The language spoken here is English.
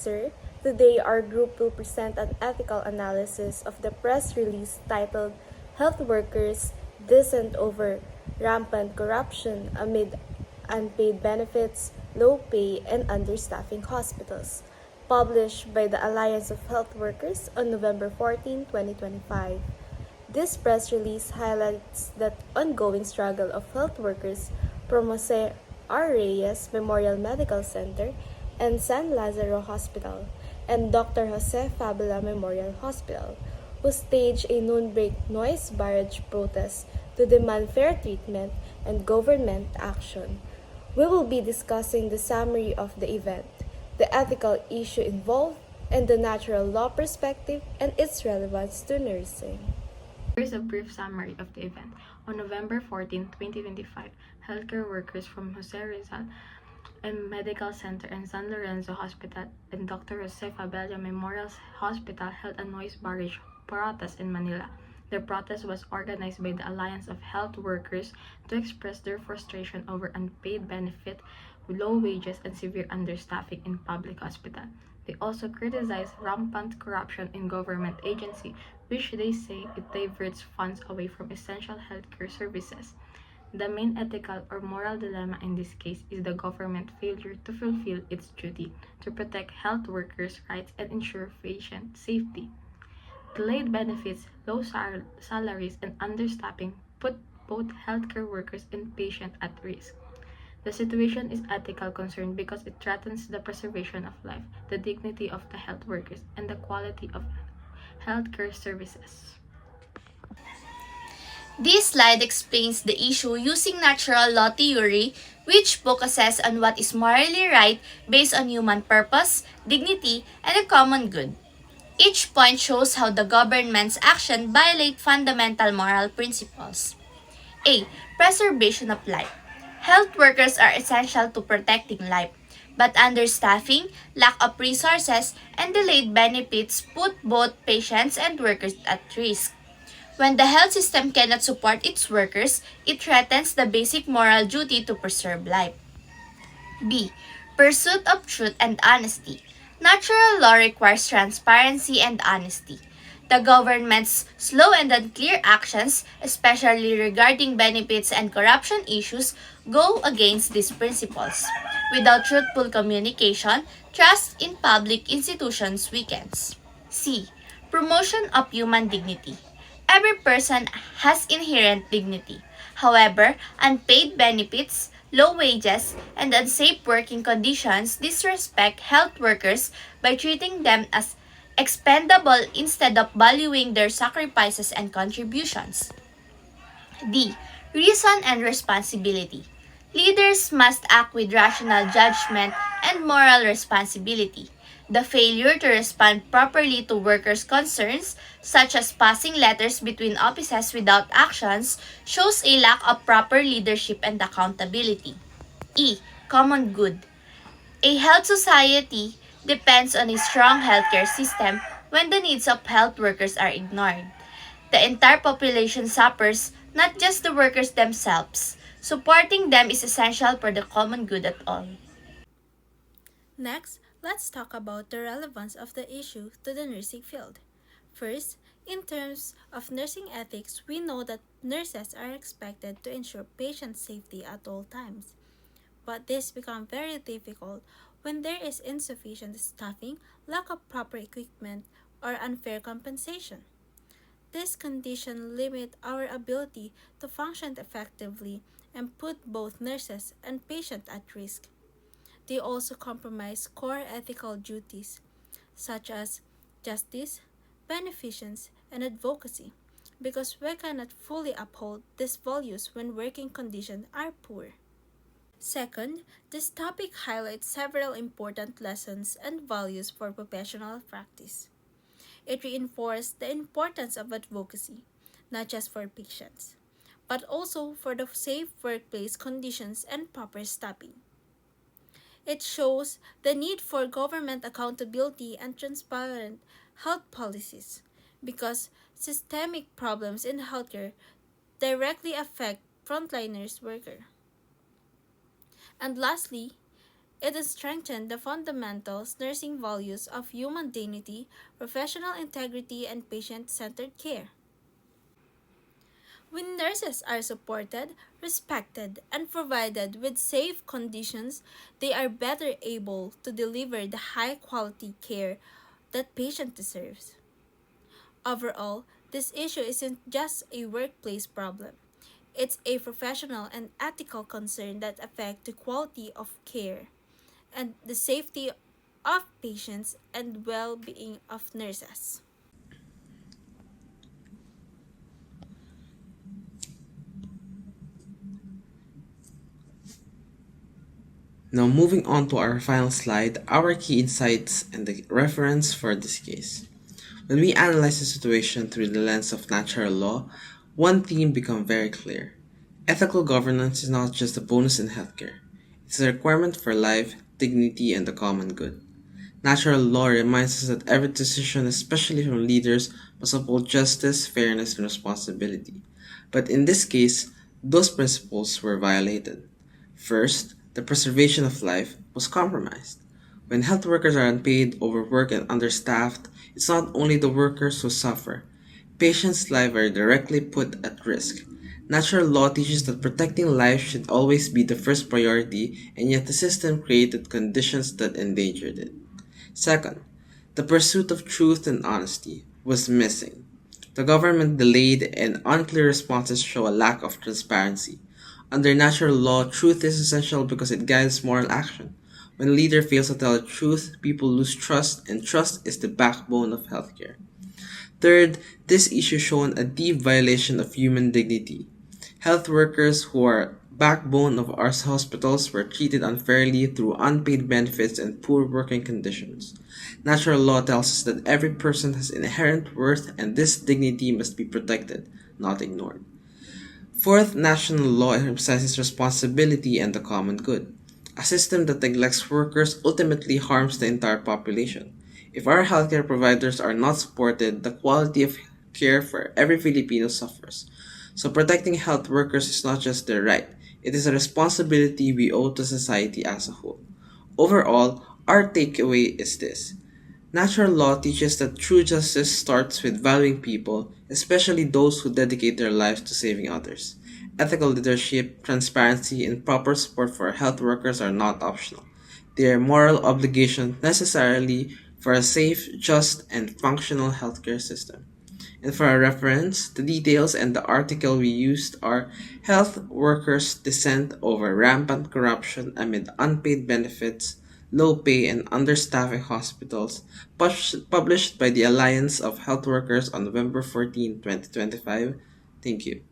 Officer. Today, our group will present an ethical analysis of the press release titled Health Workers Dissent Over Rampant Corruption Amid Unpaid Benefits, Low Pay, and Understaffing Hospitals, published by the Alliance of Health Workers on November 14, 2025. This press release highlights the ongoing struggle of health workers from Jose R. Reyes Memorial Medical Center and San Lazaro Hospital and Dr. Jose Fabula Memorial Hospital, who staged a noon-break noise barrage protest to demand fair treatment and government action. We will be discussing the summary of the event, the ethical issue involved, and the natural law perspective and its relevance to nursing. Here's a brief summary of the event. On November 14, 2025, healthcare workers from Jose Rizal Medical Center and San Lorenzo Hospital and Dr. Jose Fabella Memorial Hospital held a noise barrage protest in Manila. The protest was organized by the Alliance of Health Workers to express their frustration over unpaid benefit, low wages, and severe understaffing in public hospital. They also criticized rampant corruption in government agency, which they say it diverts funds away from essential healthcare services. The main ethical or moral dilemma in this case is the government failure to fulfill its duty to protect health workers' rights and ensure patient safety. Delayed benefits, low salaries, and understaffing put both healthcare workers and patients at risk. The situation is ethical concern because it threatens the preservation of life, the dignity of the health workers, and the quality of healthcare services. This slide explains the issue using natural law theory, which focuses on what is morally right based on human purpose, dignity, and a common good. Each point shows how the government's action violate fundamental moral principles. A. Preservation of life. Health workers are essential to protecting life, but understaffing, lack of resources, and delayed benefits put both patients and workers at risk. When the health system cannot support its workers, it threatens the basic moral duty to preserve life. B. Pursuit of truth and honesty. Natural law requires transparency and honesty. The government's slow and unclear actions, especially regarding benefits and corruption issues, go against these principles. Without truthful communication, trust in public institutions weakens. C. Promotion of human dignity. Every person has inherent dignity. However, unpaid benefits, low wages, and unsafe working conditions disrespect health workers by treating them as expendable instead of valuing their sacrifices and contributions. D. Reason and responsibility. Leaders must act with rational judgment and moral responsibility. The failure to respond properly to workers' concerns, such as passing letters between offices without actions, shows a lack of proper leadership and accountability. E. Common good. A health society depends on a strong healthcare system when the needs of health workers are ignored. The entire population suffers, not just the workers themselves. Supporting them is essential for the common good at all. Next, let's talk about the relevance of the issue to the nursing field. First, in terms of nursing ethics, we know that nurses are expected to ensure patient safety at all times. But this becomes very difficult when there is insufficient staffing, lack of proper equipment, or unfair compensation. This condition limit our ability to function effectively and put both nurses and patients at risk. They also compromise core ethical duties such as justice, beneficence, and advocacy because we cannot fully uphold these values when working conditions are poor. Second, this topic highlights several important lessons and values for professional practice. It reinforced the importance of advocacy, not just for patients, but also for the safe workplace conditions and proper staffing. It shows the need for government accountability and transparent health policies because systemic problems in healthcare directly affect frontliners workers. And lastly, It has strengthened the fundamentals nursing values of human dignity, professional integrity, and patient centered care. When nurses are supported, respected, and provided with safe conditions, they are better able to deliver the high quality care that patient deserves. Overall, this issue isn't just a workplace problem. It's a professional and ethical concern that affect the quality of care and the safety of patients and well-being of nurses. Now moving on to our final slide, our key insights and the reference for this case. When we analyze the situation through the lens of natural law, one theme becomes very clear. Ethical governance is not just a bonus in healthcare. It's a requirement for life, dignity, and the common good. Natural law reminds us that every decision, especially from leaders, must uphold justice, fairness, and responsibility. But in this case, those principles were violated. First, the preservation of life was compromised. When health workers are unpaid, overworked, and understaffed, it's not only the workers who suffer. Patients' lives are directly put at risk. Natural law teaches that protecting life should always be the first priority, and yet the system created conditions that endangered it. Second, the pursuit of truth and honesty was missing. The government delayed and unclear responses show a lack of transparency. Under natural law, truth is essential because it guides moral action. When a leader fails to tell the truth, people lose trust, and trust is the backbone of healthcare. Third, this issue shown a deep violation of human dignity. Health workers who are backbone of our hospitals were treated unfairly through unpaid benefits and poor working conditions. Natural law tells us that every person has inherent worth and this dignity must be protected, not ignored. Fourth, national law emphasizes responsibility and the common good. A system that neglects workers ultimately harms the entire population. If our healthcare providers are not supported, the quality of care for every Filipino suffers. So protecting health workers is not just their right, it is a responsibility we owe to society as a whole. Overall, our takeaway is this. Natural law teaches that true justice starts with valuing people, especially those who dedicate their lives to saving others. Ethical leadership, transparency, and proper support for health workers are not optional. They are moral obligations necessarily for a safe, just, and functional healthcare system. And for our reference, the details and the article we used are Health Workers' Dissent Over Rampant Corruption Amid Unpaid Benefits, Low Pay, and Understaffing Hospitals, published by the Alliance of Health Workers on November 14, 2025. Thank you.